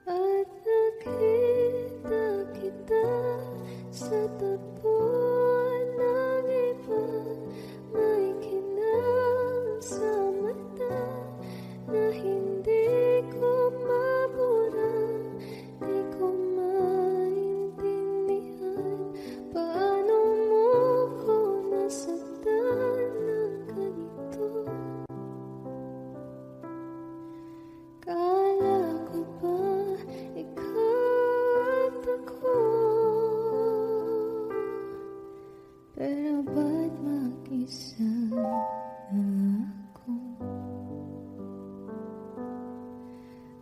At nakita kita sa tagpuan ng iba. May kinang sa mata na hindi ko mabura. Di ko maintindihan paano mo ko nasaktan ng ganito. Kala ko ba ikaw at ako? Pero ba't mag-isa na ako?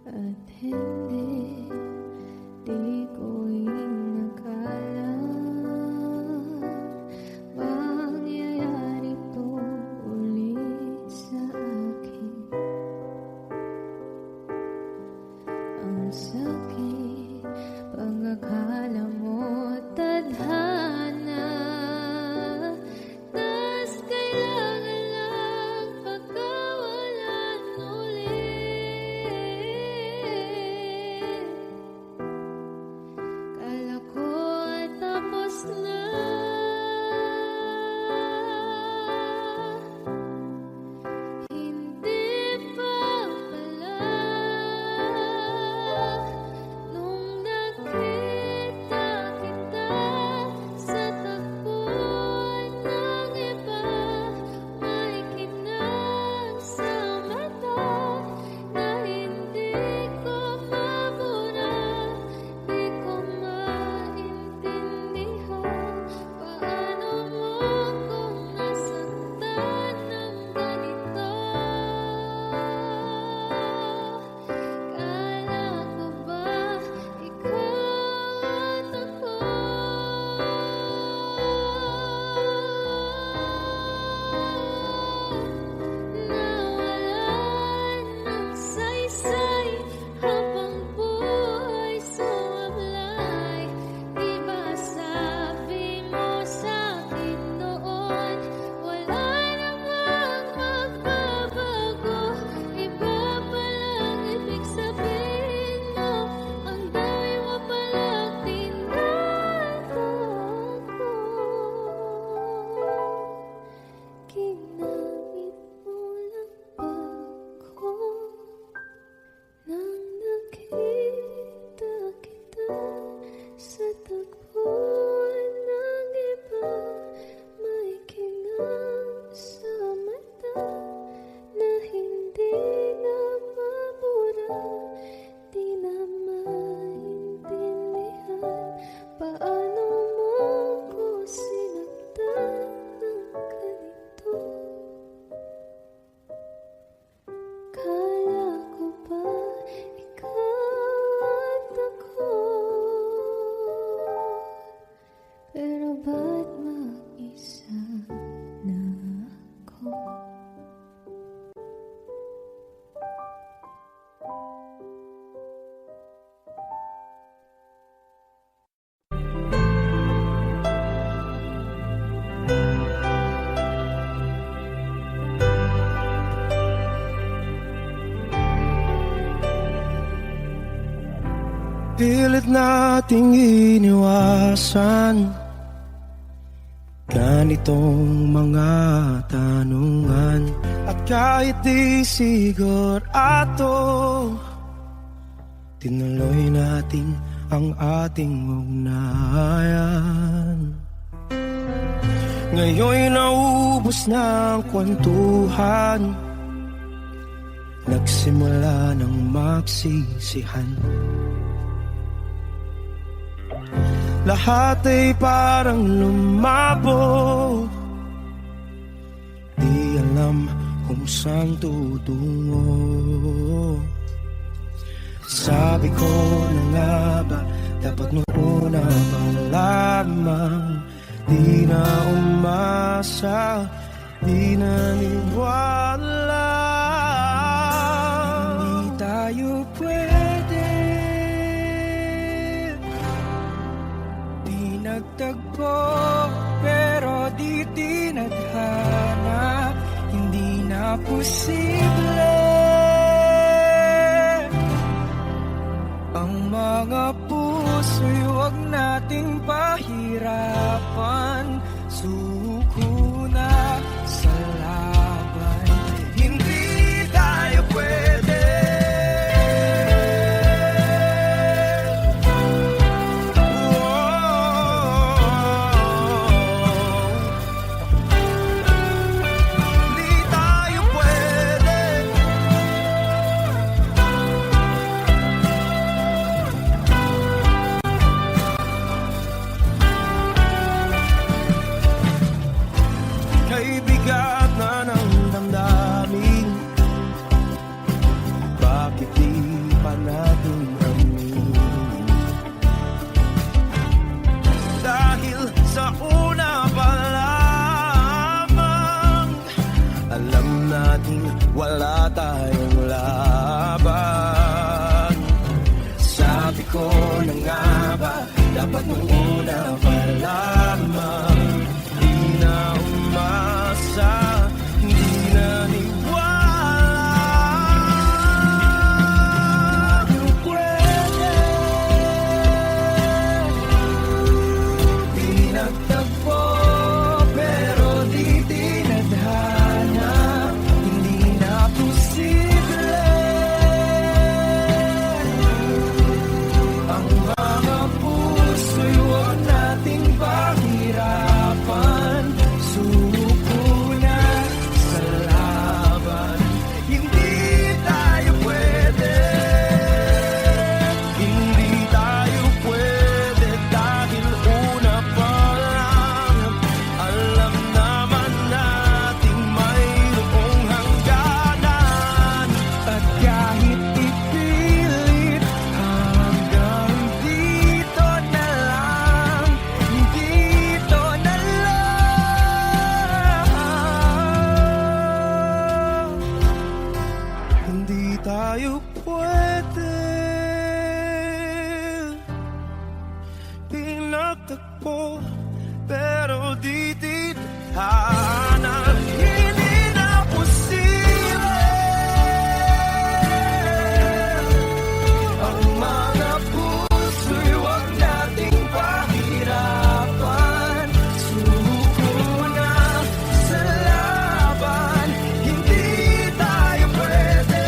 At hindi, di ko inakala mangyayari to ulit sa akin. Ang sakit, pag-akala mo tadhana. Tas kailangan lang pagkawalan ulit. Kala ko tapos na. Hindi pa pala. Nung nakita kita sa tagpuan ng iba, may kinang sa mata na hindi ko mabura. Di ko maintindihan paano mo kung nasaktan ng ganito. Kala ko ba ikaw at ako? Nawalan ng saysay habang buhay sumablay. Di ba sabi mo sa'kin noon, wala namang magbabago? Iba palang ibig sabihin mo, ang dami mo palang tinatago. Ginamit mo lang ba ako? Nang nakita kita sa tagpuan ng iba, may kinang sa mata na hindi na mabura. Di na maintindihan paano mo ko sinaktan ng ganito. Kala ko ba ikaw at ako? Pero ba't mag-isa na ako? Pilit nating iniwasan ganitong mga tanungan. At kahit di sigurado, tinuloy natin ang ating ugnayan. Ngayon'y naubos na ang kwentuhan, nagsimula ng magsisihan. Lahat ay parang lumabo, di alam kung saan tutungo. Sabi ko na nga ba, dapat noon na pa lamang di na umasa, di naniwala. Hindi tayo pwede, di nagtagpo, pero di tinadhana. Hindi na posible ang mga puso'y huwag nating pahirapan. Suko na sa laban, hindi tayo pwede. Hindi tayo pwede. Kay bigat na ng damdamin, bakit di pa natin aminin? Dahil sa una pa lamang, alam natin wala tayong laban. Sabi ko na nga ba, dapat nung una pa lamang, di na umasa, di naniwala. Di pwede, di nagtagpo, pero di tinadhana. Hindi na posible ang mga puso'y huwag nating pahirapan. Suko na sa laban, hindi tayo pwede. Hindi tayo pwede dahil una pa lang, alam naman nating mayroong hangganan. At kahit ipilit, hanggang dito na lang, dito na lang. Hindi tayo pwede, pinagtagpo, pero di tithanan. Hindi na posible ang mga puso'y huwag nating pahirapan. Suko na sa laban, hindi tayo pwede.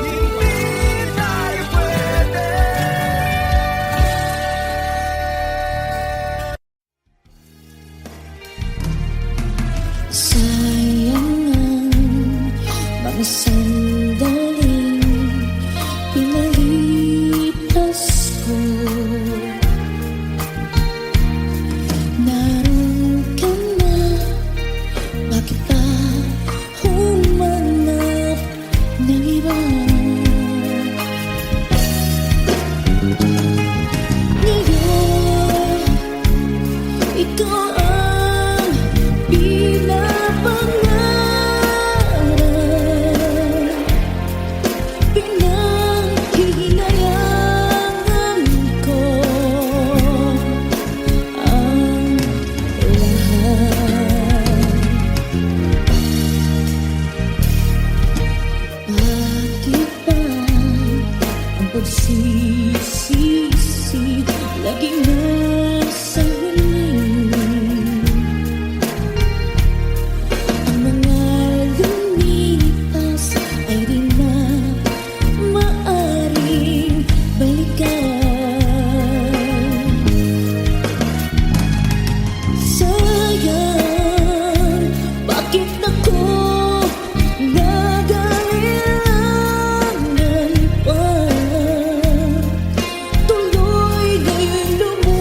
Hindi tayo pwede. Sayang ang mga sandaling pinalipas ko. Naroon ka na, bakit pa humanap ng iba? Ngayon, ikaw ang pinapangarap, pinanghihinayangan ko ang lahat. Bakit ba ang pagsisisi laging nasa huli? Ang mga lumipas ay di na maaring balikan. Sayang, bakit ako nagalilangan pa? Tuloy ngayon lumuha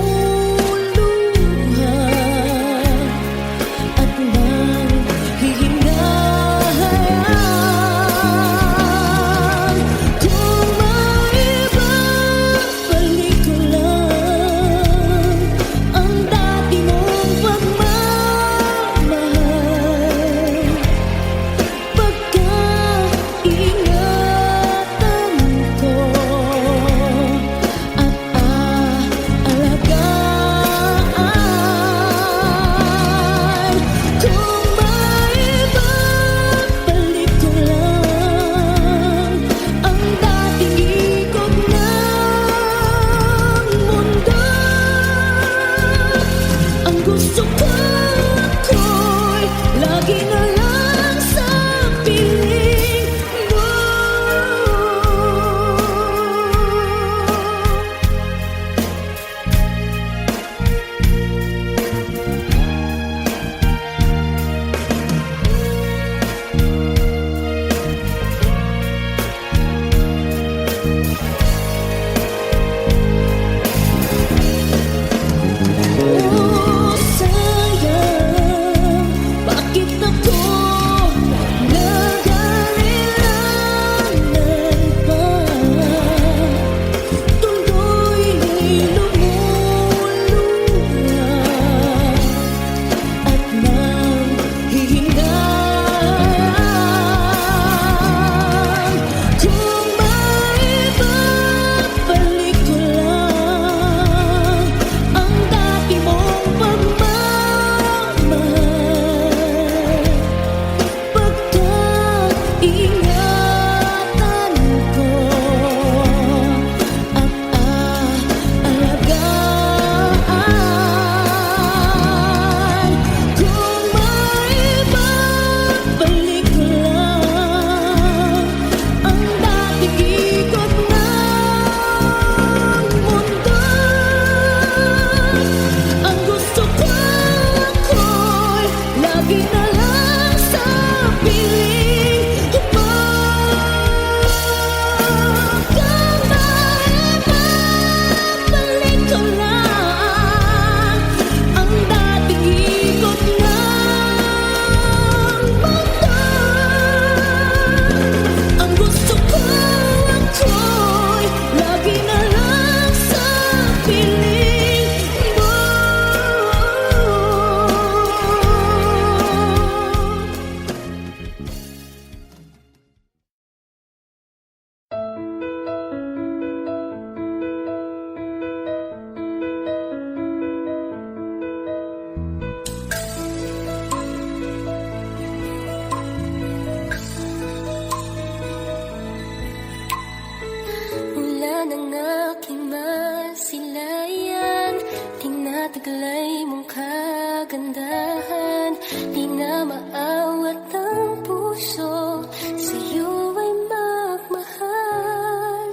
taglay mong kagandahan, di na maawat ang puso, sa'yo ay magmahal.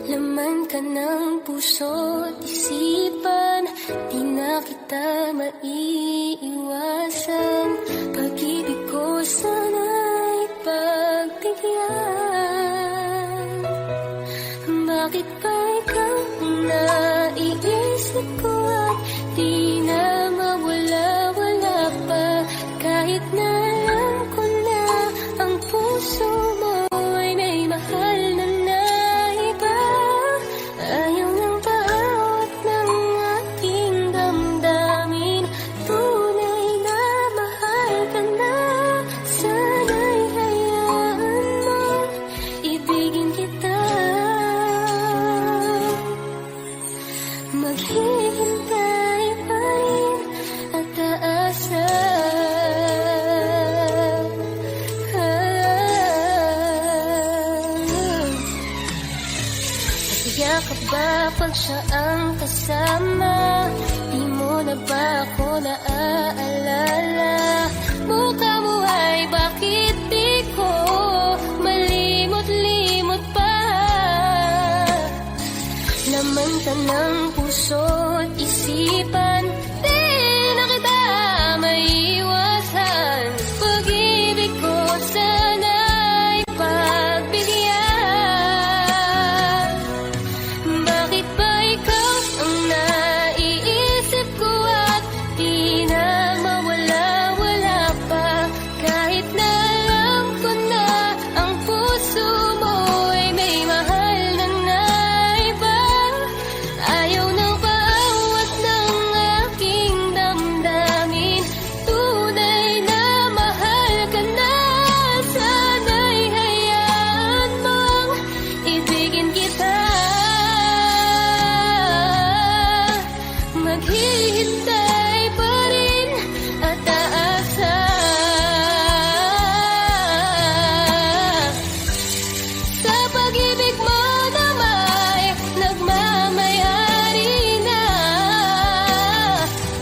Laman ka ng puso't isipan, di na kita maiiwasan. Pag-ibig ko sana'y pagbigyan. Bakit ba ikaw ang naiisip ko at di na mawala-wala pa? Kahit na alam ko na ang puso mo ay may mahal na iba. Ayaw ng paawat ng aking damdamin, tunay na mahal ka na. Sana'y hayaan mo, ibigin kita. Maghihintay pa rin at aasa. Masaya ka ba pag siya ang kasama? Di mo na ba ako naaalala? Mukha mo ay bakit di ko malimot-limot pa? Laman ka ng puso't isipan, di na kita maiiwasan. Pag-ibig ko sana'y pagbigyan. Bakit ba ikaw ang naiisip ko at di na mawala-wala pa? Kahit na alam ko na ang puso mo ay may mahal na iba. Ayaw ng paawat ng aking damdamin, tunay na mahal ka na. Sana'y hayaan mong ibigin kita. Maghihintay pa rin at aasa. Sa pag-ibig mo na may nagmamayari na.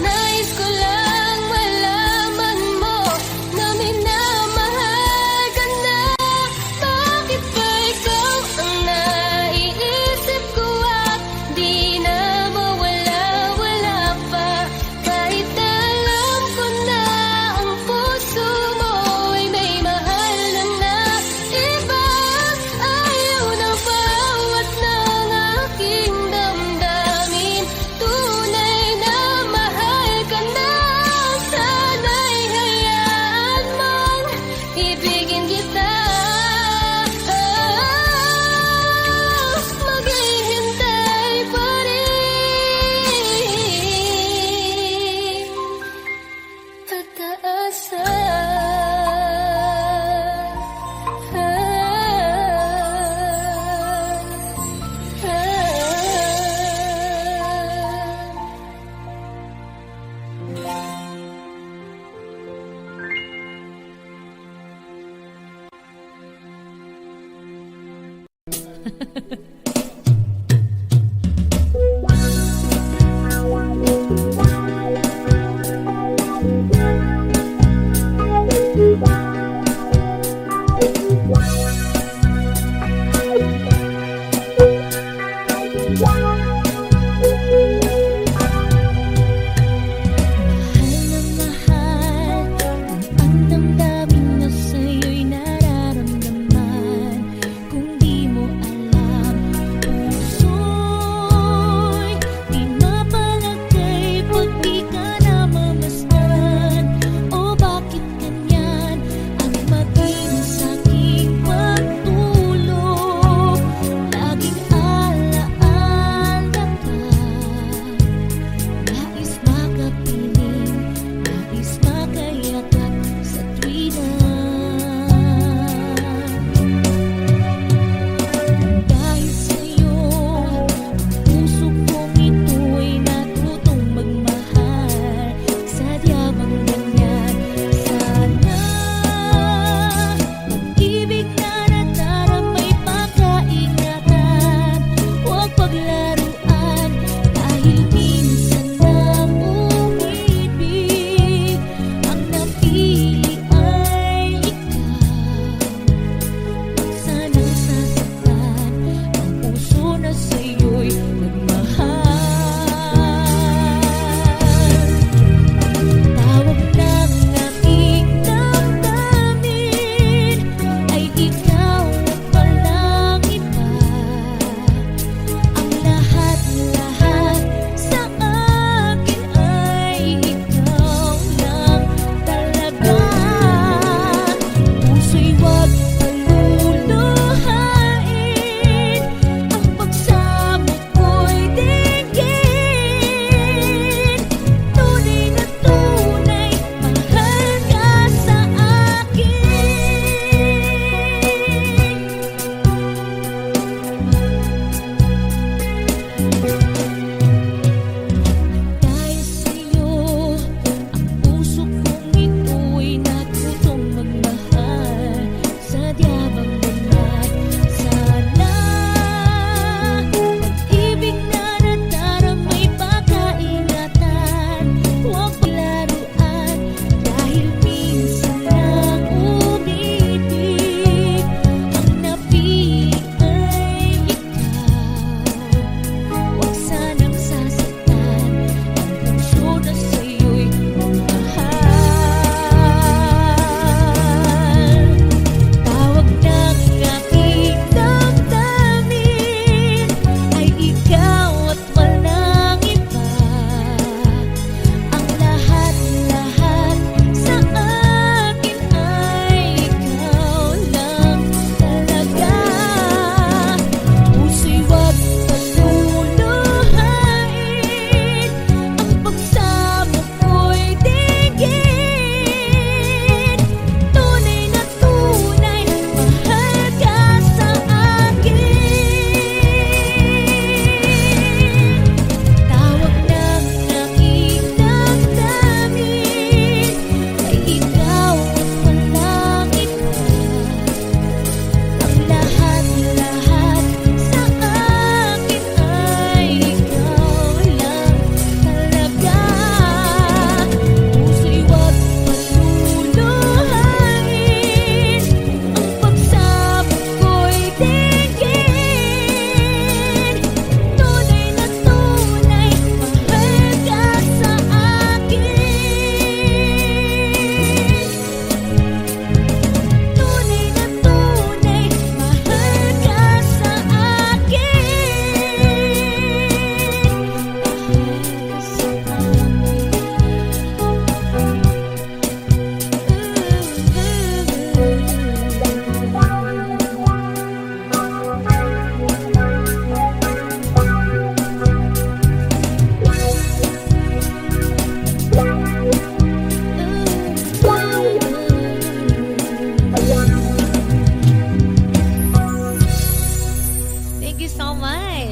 Nais ko lang malaman mo na minamahal ka na. Bakit ba ikaw ang naiisip ko at di na mawala-wala pa? Kahit na alam ko na ang puso mo ay may mahal na iba. Ayaw na paawat ng aking damdamin, tunay na mahal ka na. Sana'y hayaan mong ibigin kita. Maghihintay pa rin at aasa. Ang damdamin na sa'yo'y nararamdaman. Kung di mo alam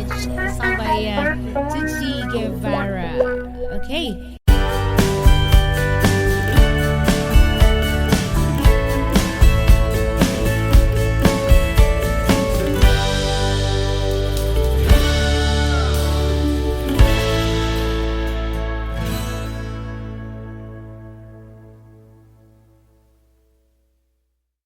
Message. Song by Tucci Guevara. Okay.